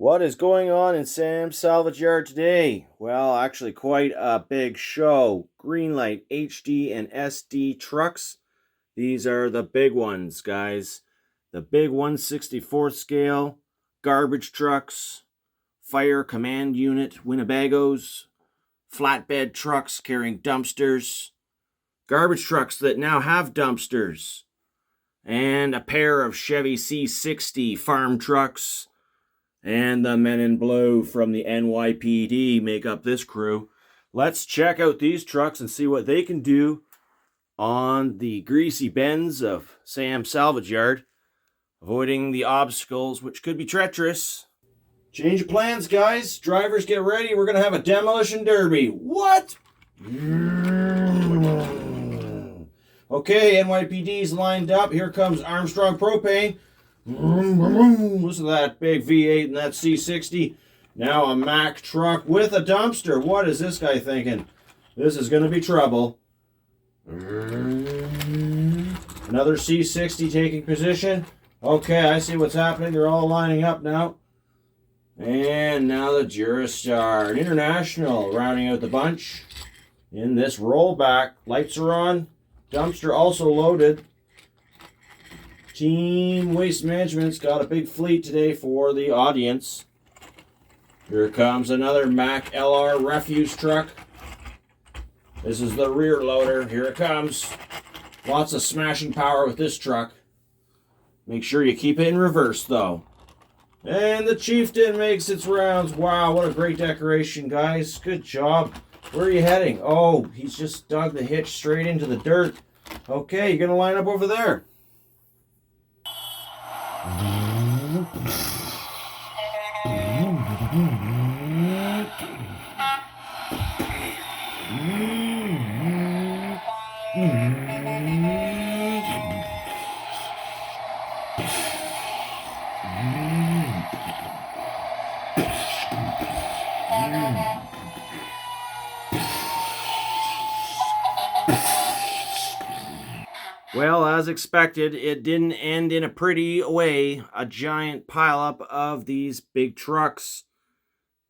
What is going on in Sam's Salvage Yard today? Well, actually quite a big show. Greenlight HD and SD trucks. These are the big ones, guys. The big 1/64th scale garbage trucks, fire command unit Winnebagos, flatbed trucks carrying dumpsters, garbage trucks that now have dumpsters, and a pair of Chevy C60 farm trucks. And the men in blue from the NYPD make up this crew. Let's check out these trucks and see what they can do on the greasy bends of Sam's Salvage Yard, avoiding the obstacles which could be treacherous. Change of plans, guys. Drivers, get ready. We're going to have a demolition derby. What? Okay, NYPD's lined up. Here comes Armstrong Propane. Listen to that big V8 and that C60. Now a Mack truck with a dumpster. What is this guy thinking? This is going to be trouble. Another C60 taking position. Okay, I see what's happening. They're all lining up now. And now the Durastar International rounding out the bunch in this rollback. Lights are on. Dumpster also loaded. Team Waste Management's got a big fleet today for the audience. Here comes another Mack LR refuse truck. This is the rear loader. Here it comes. Lots of smashing power with this truck. Make sure you keep it in reverse, though. And the Chieftain makes its rounds. Wow, what a great decoration, guys. Good job. Where are you heading? Oh, he's just dug the hitch straight into the dirt. Okay, you're going to line up over there. Well, as expected, it didn't end in a pretty way. A giant pileup of these big trucks.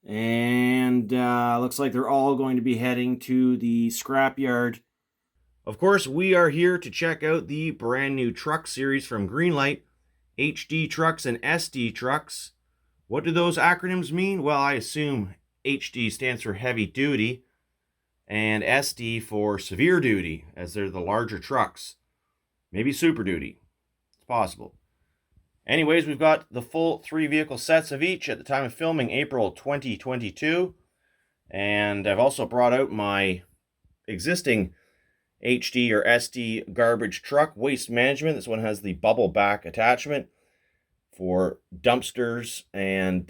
And looks like they're all going to be heading to the scrapyard. Of course, we are here to check out the brand new truck series from Greenlight, HD trucks and SD trucks. What do those acronyms mean? Well, I assume HD stands for heavy duty and SD for severe duty, as they're the larger trucks. Maybe Super Duty. It's possible. Anyways, we've got the full 3 vehicle sets of each at the time of filming, April 2022. And I've also brought out my existing HD or SD garbage truck, Waste Management. This one has the bubble back attachment for dumpsters and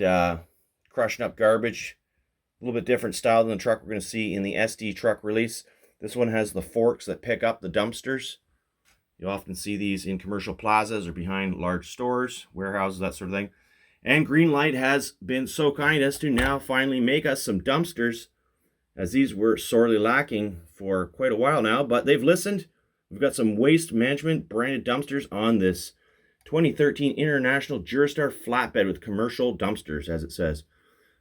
crushing up garbage. A little bit different style than the truck we're going to see in the SD truck release. This one has the forks that pick up the dumpsters. You often see these in commercial plazas or behind large stores, warehouses, that sort of thing. And Greenlight has been so kind as to now finally make us some dumpsters, as these were sorely lacking for quite a while now, but they've listened. We've got some Waste Management branded dumpsters on this 2013 International Durastar Flatbed with commercial dumpsters, as it says.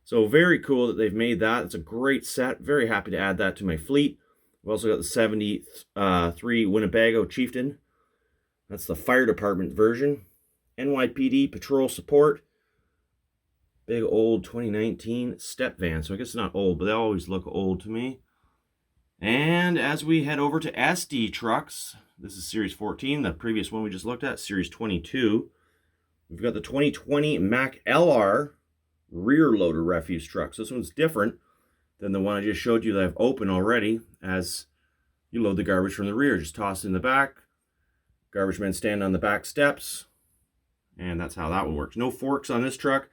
So very cool that they've made that. It's a great set. Very happy to add that to my fleet. We've also got the 73 Winnebago Chieftain. That's the fire department version. NYPD patrol support. Big old 2019 step van. So I guess it's not old, but they always look old to me. And as we head over to SD trucks, this is Series 14. The previous one we just looked at, Series 22. We've got the 2020 Mack LR rear loader refuse trucks. This one's different than the one I just showed you that I've opened already, as you load the garbage from the rear. Just toss it in the back. Garbage men stand on the back steps, and that's how that one works. No forks on this truck.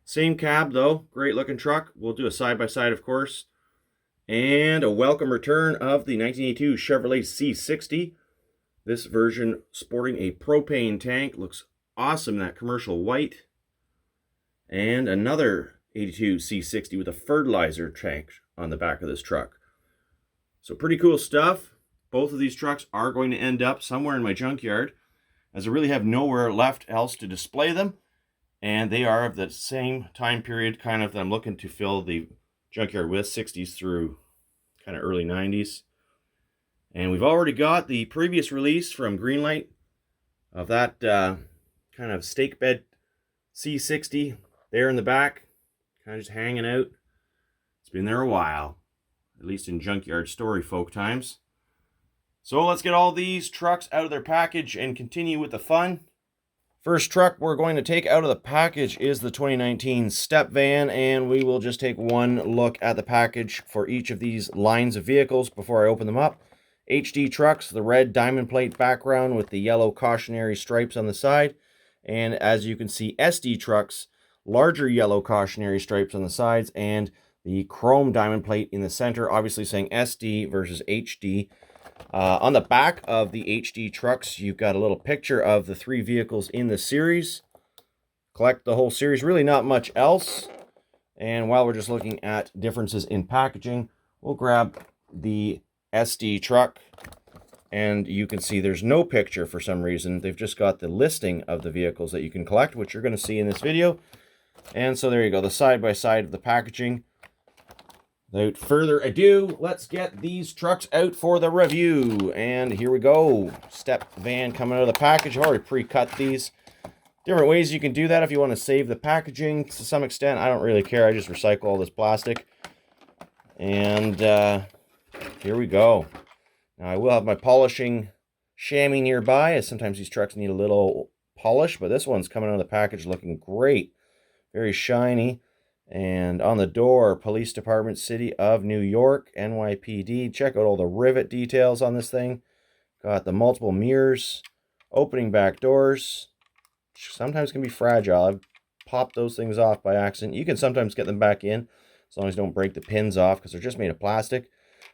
Same cab, though. Great looking truck. We'll do a side-by-side, of course. And a welcome return of the 1982 Chevrolet C60. This version sporting a propane tank. Looks awesome, that commercial white. And another 82 C60 with a fertilizer tank on the back of this truck. So pretty cool stuff. Both of these trucks are going to end up somewhere in my junkyard, as I really have nowhere left else to display them. And they are of the same time period kind of that I'm looking to fill the junkyard with, 60s through kind of early 90s. And we've already got the previous release from Greenlight of that kind of stake bed C60 there in the back, kind of just hanging out. It's been there a while, at least in junkyard story folk times. So let's get all these trucks out of their package and continue with the fun. First truck we're going to take out of the package is the 2019 step van, and we will just take one look at the package for each of these lines of vehicles before I open them up. HD trucks, the red diamond plate background with the yellow cautionary stripes on the side. And as you can see, SD trucks, larger yellow cautionary stripes on the sides and the chrome diamond plate in the center, obviously saying SD versus HD. On the back of the HD trucks, you've got a little picture of the 3 vehicles in the series. Collect the whole series, really not much else. And while we're just looking at differences in packaging, we'll grab the SD truck. And you can see there's no picture for some reason. They've just got the listing of the vehicles that you can collect, which you're going to see in this video. And so there you go, the side-by-side of the packaging. Without further ado, let's get these trucks out for the review. And here we go. Step van coming out of the package. I've already pre-cut these. Different ways you can do that if you want to save the packaging to some extent. I don't really care. I just recycle all this plastic. And here we go. Now I will have my polishing chamois nearby, as sometimes these trucks need a little polish. But this one's coming out of the package looking great. Very shiny. And on the door, Police Department, City of New York, NYPD. Check out all the rivet details on this thing. Got the multiple mirrors, opening back doors. Sometimes can be fragile. I've popped those things off by accident. You can sometimes get them back in, as long as you don't break the pins off, because they're just made of plastic.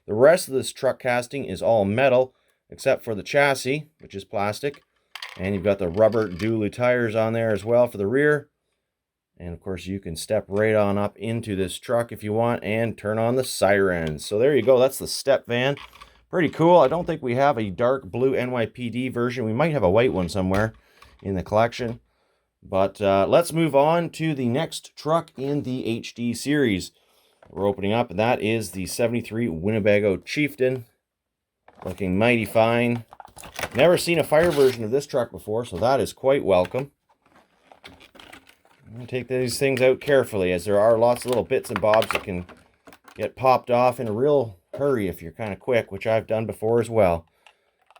The rest of this truck casting is all metal, except for the chassis, which is plastic. And you've got the rubber dually tires on there as well for the rear. And of course, you can step right on up into this truck if you want and turn on the sirens. So there you go. That's the step van. Pretty cool. I don't think we have a dark blue NYPD version. We might have a white one somewhere in the collection. But let's move on to the next truck in the HD series. We're opening up, and that is the 73 Winnebago Chieftain. Looking mighty fine. Never seen a fire version of this truck before, so that is quite welcome. Take these things out carefully, as there are lots of little bits and bobs that can get popped off in a real hurry if you're kind of quick, which I've done before as well.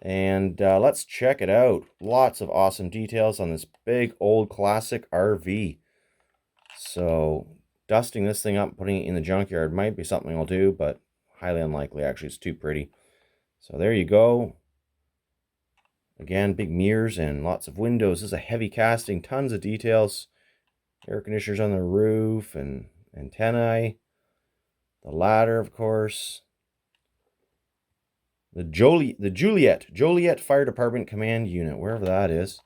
And let's check it out. Lots of awesome details on this big old classic RV. So dusting this thing up and putting it in the junkyard might be something I'll do, but highly unlikely actually. It's too pretty. So there you go. Again, big mirrors and lots of windows. This is a heavy casting, tons of details. Air conditioners on the roof and antennae. The ladder, of course. The Joliet Fire Department Command Unit, wherever that is.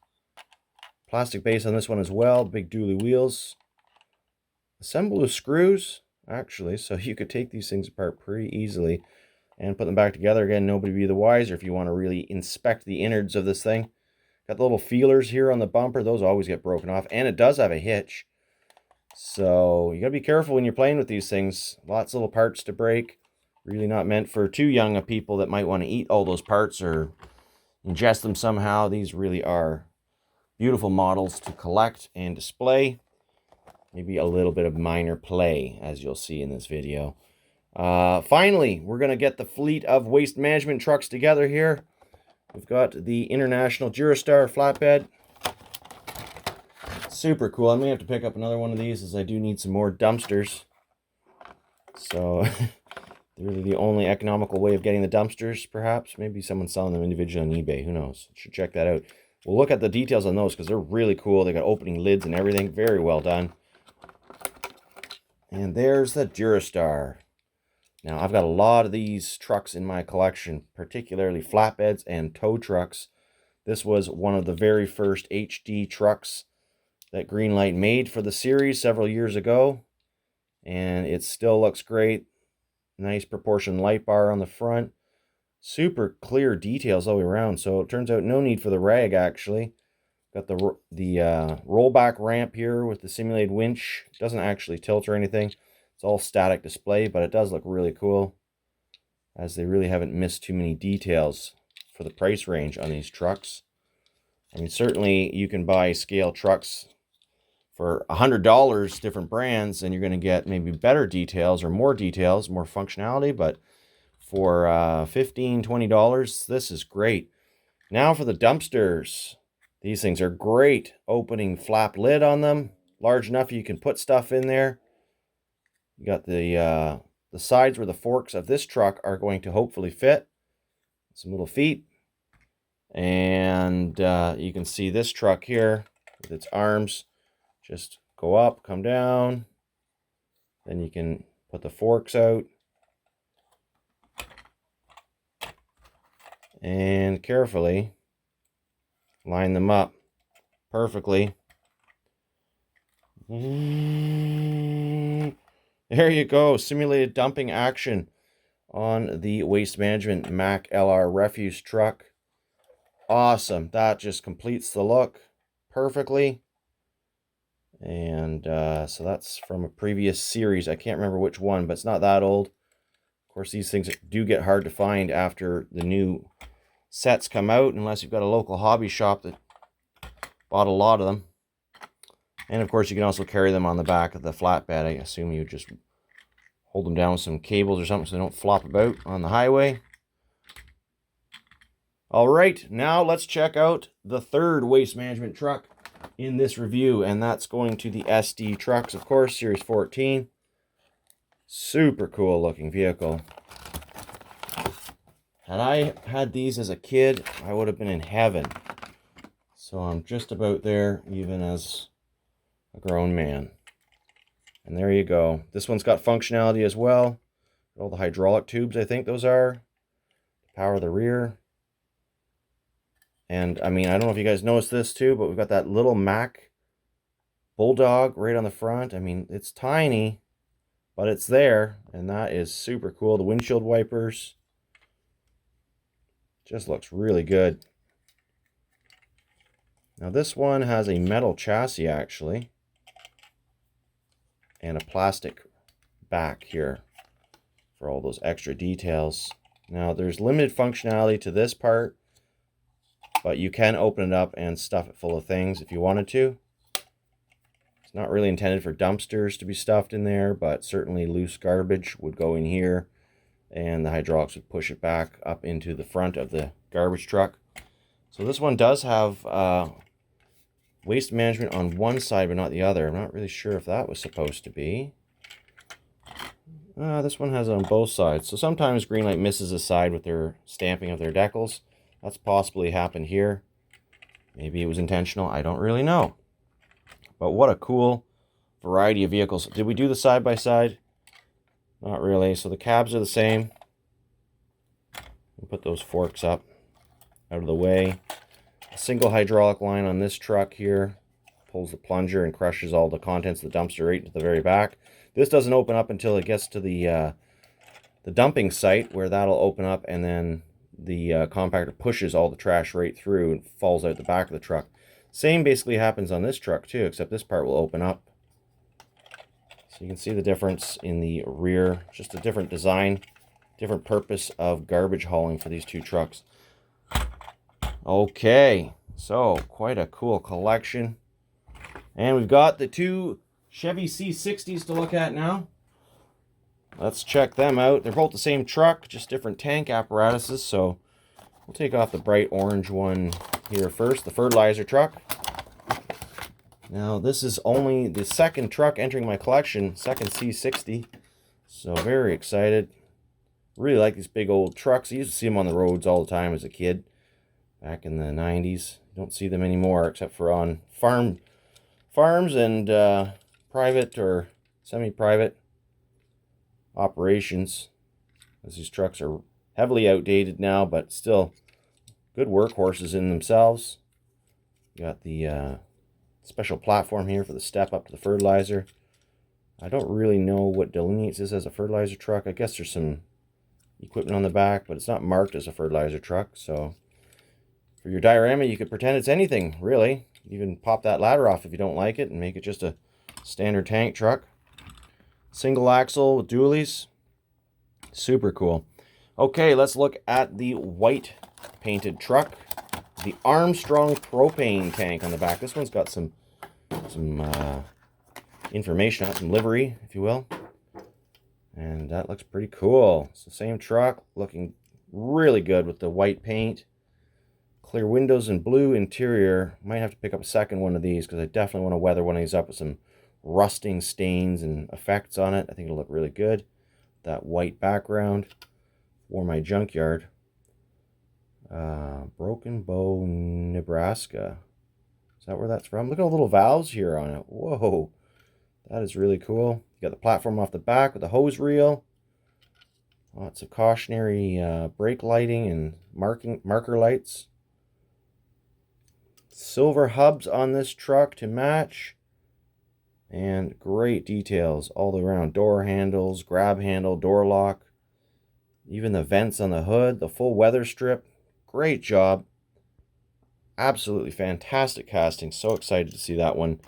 Plastic base on this one as well. Big dually wheels. Assembled with screws, actually, so you could take these things apart pretty easily and put them back together. Again, nobody be the wiser if you want to really inspect the innards of this thing. Got the little feelers here on the bumper. Those always get broken off. And it does have a hitch. So you got to be careful when you're playing with these things. Lots of little parts to break. Really not meant for too young of people that might want to eat all those parts or ingest them somehow. These really are beautiful models to collect and display. Maybe a little bit of minor play, as you'll see in this video. Finally, we're going to get the fleet of waste management trucks together here. We've got the International Durastar Flatbed. Super cool. I may have to pick up another one of these, as I do need some more dumpsters. So, really the only economical way of getting the dumpsters, perhaps. Maybe someone's selling them individually on eBay. Who knows? Should check that out. We'll look at the details on those, because they're really cool. They got opening lids and everything. Very well done. And there's the Durastar. Now, I've got a lot of these trucks in my collection, particularly flatbeds and tow trucks. This was one of the very first HD trucks that Greenlight made for the series several years ago. And it still looks great. Nice proportioned light bar on the front. Super clear details all the way around. So it turns out no need for the rag, actually. Got the rollback ramp here with the simulated winch. It doesn't actually tilt or anything. It's all static display, but it does look really cool, as they really haven't missed too many details for the price range on these trucks. I mean, certainly you can buy scale trucks for $100, different brands, and you're going to get maybe better details or more details, more functionality. But for $15, $20, this is great. Now for the dumpsters. These things are great. Opening flap lid on them, large enough you can put stuff in there. You got the sides where the forks of this truck are going to hopefully fit. Some little feet. And you can see this truck here with its arms just go up, come down. Then you can put the forks out. And carefully line them up perfectly. There you go. Simulated dumping action on the Waste Management Mack LR refuse truck. Awesome. That just completes the look perfectly. And so that's from a previous series. I can't remember which one, but it's not that old. Of course, these things do get hard to find after the new sets come out, unless you've got a local hobby shop that bought a lot of them. And of course, you can also carry them on the back of the flatbed. I assume you just hold them down with some cables or something so they don't flop about on the highway. All right, now let's check out the third Waste Management truck in this review, and that's going to the SD trucks, of course, Series 14. Super cool looking vehicle. Had I had these as a kid, I would have been in heaven. So I'm just about there, even as a grown man. And there you go. This one's got functionality as well. All the hydraulic tubes, I think those are, to power the rear. And I mean, I don't know if you guys noticed this too, but we've got that little Mack Bulldog right on the front. I mean, it's tiny, but it's there, and that is super cool. The windshield wipers just looks really good. Now this one has a metal chassis actually, and a plastic back here for all those extra details. Now there's limited functionality to this part, but you can open it up and stuff it full of things if you wanted to. It's not really intended for dumpsters to be stuffed in there, but certainly loose garbage would go in here, and the hydraulics would push it back up into the front of the garbage truck. So this one does have waste management on one side but not the other. I'm not really sure if that was supposed to be. This one has it on both sides. So sometimes Greenlight misses a side with their stamping of their decals. That's possibly happened here. Maybe it was intentional. I don't really know. But what a cool variety of vehicles. Did we do the side-by-side? Not really. So the cabs are the same. We'll put those forks up out of the way. A single hydraulic line on this truck here pulls the plunger and crushes all the contents of the dumpster right into the very back. This doesn't open up until it gets to the dumping site, where that'll open up, and then the compactor pushes all the trash right through and falls out the back of the truck. Same basically happens on this truck too, except this part will open up. So you can see the difference in the rear, just a different design, different purpose of garbage hauling for these two trucks. Okay, so quite a cool collection. And we've got the two Chevy C60s to look at now. Let's check them out. They're both the same truck, just different tank apparatuses. So we'll take off the bright orange one here first, the fertilizer truck. Now this is only the second truck entering my collection, second C60. So very excited. Really like these big old trucks. I used to see them on the roads all the time as a kid, back in the 90s. Don't see them anymore except for on farms and private or semi-private operations, as these trucks are heavily outdated now, but still good workhorses in themselves. You got the special platform here for the step up to the fertilizer. I don't really know what delineates this as a fertilizer truck. I guess there's some equipment on the back, but it's not marked as a fertilizer truck. So for your diorama, you could pretend it's anything, really. Even pop that ladder off if you don't like it and make it just a standard tank truck. Single axle with dualies. Super cool. Okay, let's look at the white painted truck. The Armstrong propane tank on the back. This one's got some information on it, some livery, if you will. And that looks pretty cool. It's the same truck, looking really good with the white paint. Clear windows and blue interior. Might have to pick up a second one of these because I definitely want to weather one of these up with some rusting stains and effects on it. I think it'll look really good. That white background for my junkyard. Broken Bow, Nebraska. Is that where that's from? Look at all the little valves here on it. Whoa. That is really cool. You got the platform off the back with the hose reel. Lots of cautionary brake lighting and marker lights. Silver hubs on this truck to match. And great details all around. Door handles, grab handle, door lock. Even the vents on the hood, the full weather strip. Great job. Absolutely fantastic casting. So excited to see that one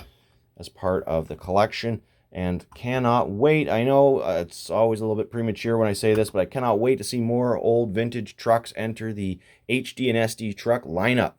as part of the collection. And cannot wait. I know it's always a little bit premature when I say this, but I cannot wait to see more old vintage trucks enter the HD and SD truck lineup.